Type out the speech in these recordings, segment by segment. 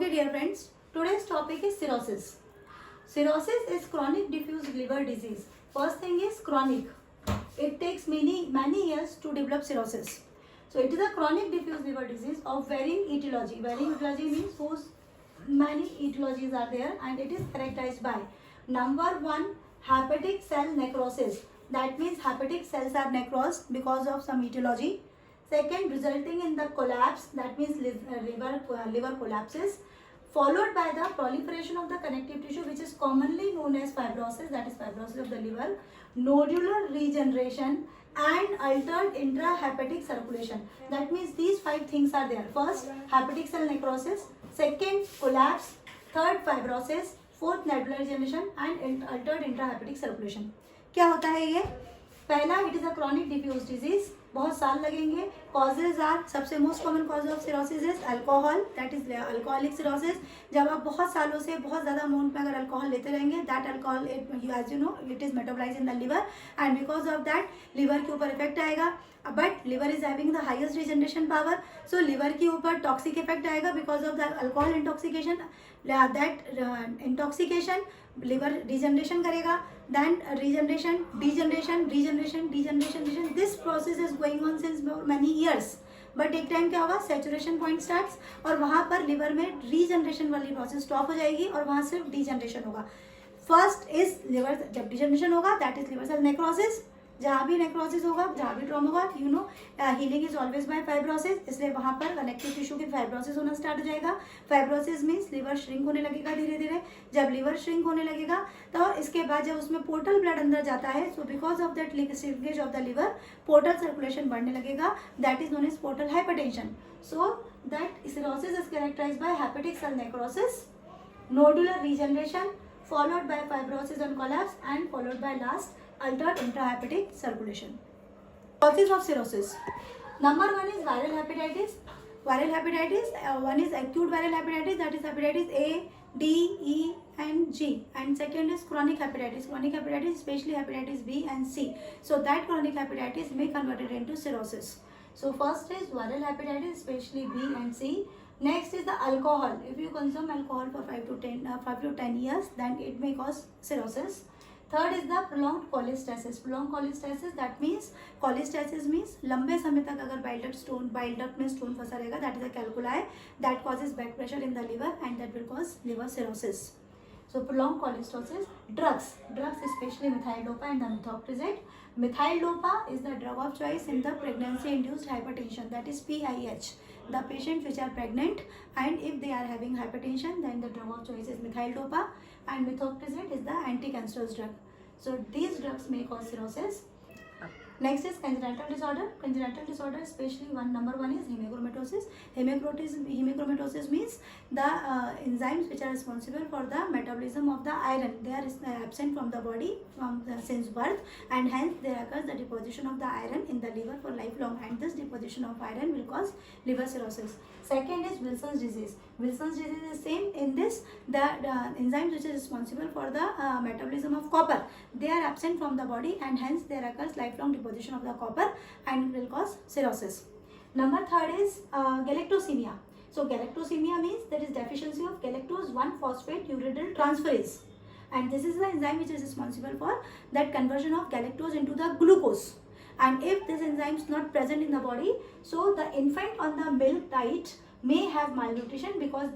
Okay, dear friends, today's topic is cirrhosis. Cirrhosis is chronic diffuse liver disease. First thing is chronic. It takes many years to develop cirrhosis. So it is a chronic diffuse liver disease of varying etiology. Varying etiology means whose many etiologies are there, and it is characterized by number one, hepatic cell necrosis. That means hepatic cells are necrosed because of some etiology. Second, resulting in the collapse, that means liver collapses, followed by the proliferation of the connective tissue, which is commonly known as fibrosis, that is fibrosis of the liver, nodular regeneration, and altered intrahepatic circulation. That means these 5 things are there. First, hepatic cell necrosis. Second, collapse. Third, fibrosis. Fourth, nodular regeneration and altered intrahepatic circulation. क्या होता है ये? पहला, it is a chronic diffuse disease, बहुत साल लगेंगे. Causes are, सबसे most common cause of cirrhosis is alcohol, that is alcoholic cirrhosis. जब आप बहुत सालों से बहुत ज़्यादा अमाउंट में अगर अल्कोहल लेते रहेंगे, that alcohol as you know it is metabolise in the liver, and because of that liver के ऊपर इफेक्ट आएगा. But liver is having the highest regeneration power, so liver के ऊपर टॉक्सिक इफेक्ट आएगा because of the alcohol intoxication. That intoxication liver degeneration करेगा, then regeneration, degeneration. This process is going on since many years. But एक time क्या होगा, saturation point starts, और वहाँ पर लिवर में रीजनरेशन वाली प्रोसेस स्टॉप हो जाएगी और वहाँ सिर्फ डिजनरेशन होगा. फर्स्ट इज लिवर, जब डिजनरेशन होगा that is liver cell necrosis. जहाँ भी नेक्रोसिस होगा, जहाँ भी ट्रॉमा होगा, you know healing is always by fibrosis, इसलिए वहाँ पर कनेक्टिव टिश्यू की फाइब्रोसिस होना स्टार्ट हो जाएगा. फाइब्रोसिस मीन्स लिवर श्रिंक होने लगेगा धीरे धीरे. जब लिवर श्रिंक होने लगेगा तो इसके बाद जब उसमें पोर्टल ब्लड अंदर जाता है, so because of that shrinkage of the liver portal circulation बढ़ने लगेगा, that is known as portal hypertension. So that cirrhosis is characterized by hepatic cell necrosis, nodular regeneration, followed by fibrosis and collapse, and followed by last altered intrahepatic circulation. Causes of cirrhosis. Number one is viral hepatitis. Viral hepatitis, one is acute viral hepatitis, that is hepatitis A, D, E, and G, and second is chronic hepatitis. Chronic hepatitis, especially hepatitis B and C. So that chronic hepatitis may convert it into cirrhosis. So first is viral hepatitis, especially B and C. Next is the alcohol. If you consume alcohol for 5 to 10 years, then it may cause cirrhosis. Third is the prolonged cholestasis. Prolonged cholestasis, that means cholestasis means लंबे समय तक अगर bile duct में stone फंसा रहेगा, that is a calculi that causes back pressure in the liver and that will cause liver cirrhosis. So prolonged cholestasis. Drugs especially methyl dopa and the methotrexate. Methyl dopa is the drug of choice in the pregnancy induced hypertension, that is PIH. The patients which are pregnant and if they are having hypertension, then the drug of choice is methyl dopa, and methotrexate is the anti-cancerous drug. So these drugs may cause cirrhosis. Next is congenital disorder. Congenital disorder, especially number one is hemochromatosis. Hemochromatosis means the enzymes which are responsible for the metabolism of the iron, they are absent from the body since birth, and hence there occurs the deposition of the iron in the liver for lifelong, and this deposition of iron will cause liver cirrhosis. Second is Wilson's disease. Wilson's disease is same. In this, the enzymes which are responsible for the metabolism of copper, they are absent from the body, and hence there occurs lifelong deposition of the copper and will cause cirrhosis. Number third is galactosemia. So galactosemia means there is deficiency of galactose 1-phosphate uridyl transferase, and this is the enzyme which is responsible for that conversion of galactose into the glucose. And if this enzyme is not present in the body, so the infant on the milk diet may have malnutrition because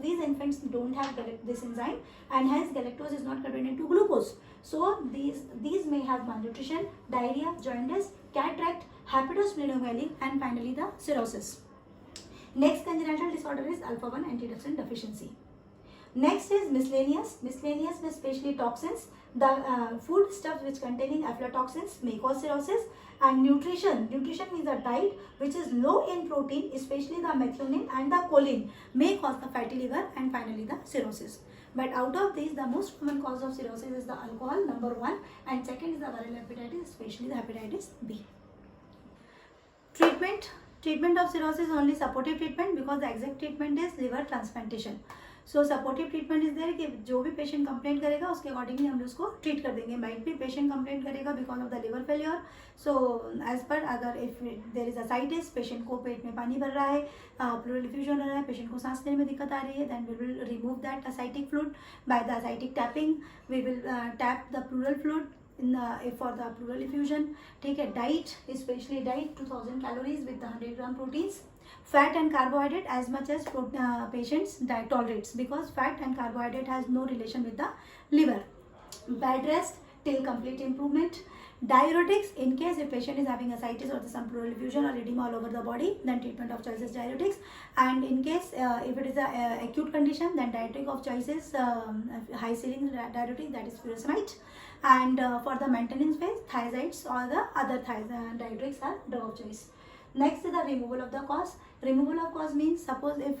these infants don't have this enzyme, and hence galactose is not converted into glucose. So these may have malnutrition, diarrhea, jaundice, cataract, hepatosplenomegaly, and finally the cirrhosis. Next congenital disorder is alpha-1 antitrypsin deficiency. Next is miscellaneous. Miscellaneous with especially toxins. The food stuff which containing aflatoxins may cause cirrhosis. And nutrition means a diet which is low in protein, especially the methionine and the choline, may cause the fatty liver and finally the cirrhosis. But out of these, the most common cause of cirrhosis is the alcohol, number one, and second is the viral hepatitis, especially the hepatitis B. Treatment of cirrhosis is only supportive treatment because the exact treatment is liver transplantation. So supportive treatment is there कि जो भी patient complaint करेगा उसके accordingly हम उसको treat कर देंगे. Might भी पेशेंट कंप्लेंट करेगा because of the liver failure. So as per अगर if there is ascites, patient को पेट में पानी भर रहा है, प्लूरल इफ्यूजन हो रहा है, पेशेंट को सांस लेने में दिक्कत आ रही है, then we will remove that ascitic fluid by the ascitic tapping. We will tap the pleural fluid for the pleural effusion. ठीक है. Diet, especially diet 2000 calories with the 100 gram proteins. Fat and carbohydrate as much as patient's diet tolerates, because fat and carbohydrate has no relation with the liver. Bed rest till complete improvement. Diuretics, in case if patient is having ascites or some pleural effusion or edema all over the body, then treatment of choice is diuretics. And in case if it is a acute condition, then diuretic of choice is high saline diuretic, that is furosemide. And for the maintenance phase, thiazides or the other diuretics are drug of choice. Next is the removal of the cause. Removal of cause means, suppose if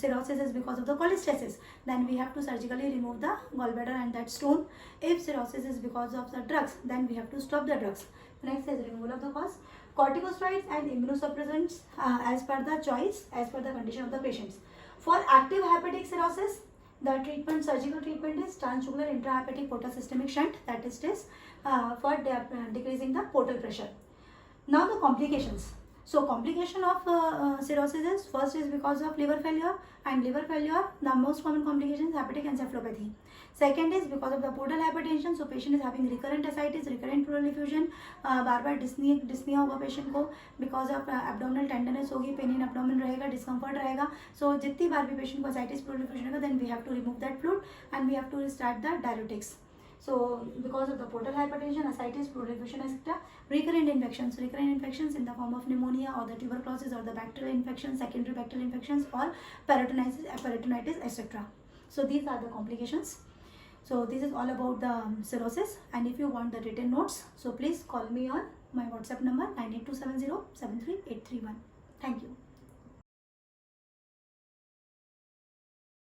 cirrhosis is because of the cholestasis, then we have to surgically remove the gallbladder and that stone. If cirrhosis is because of the drugs, then we have to stop the drugs. Next is removal of the cause. Corticosteroids and immunosuppressants as per the choice, as per the condition of the patients. For active hepatic cirrhosis, the treatment, surgical treatment is transjugular intrahepatic portosystemic shunt, that is for decreasing the portal pressure. Now the complications. So complication of cirrhosis is, first is because of liver failure, and liver failure, the most common complication is hepatic encephalopathy. Second is because of the portal hypertension, so patient is having recurrent ascites, recurrent pleural effusion, bar bar dyspnea होगा patient को, because of abdominal tenderness होगी, pain in abdomen रहेगा, discomfort रहेगा. So जितनी बार भी patient को ascites pleural effusion होगा, then we have to remove that fluid and we have to start the diuretics. So because of the portal hypertension, ascites, pleural effusion, etc. Recurrent infections in the form of pneumonia or the tuberculosis or the bacterial infections, secondary bacterial infections or peritonitis, etc. So these are the complications. So this is all about the cirrhosis, and if you want the written notes, so please call me on my WhatsApp number 98270 73831. Thank you.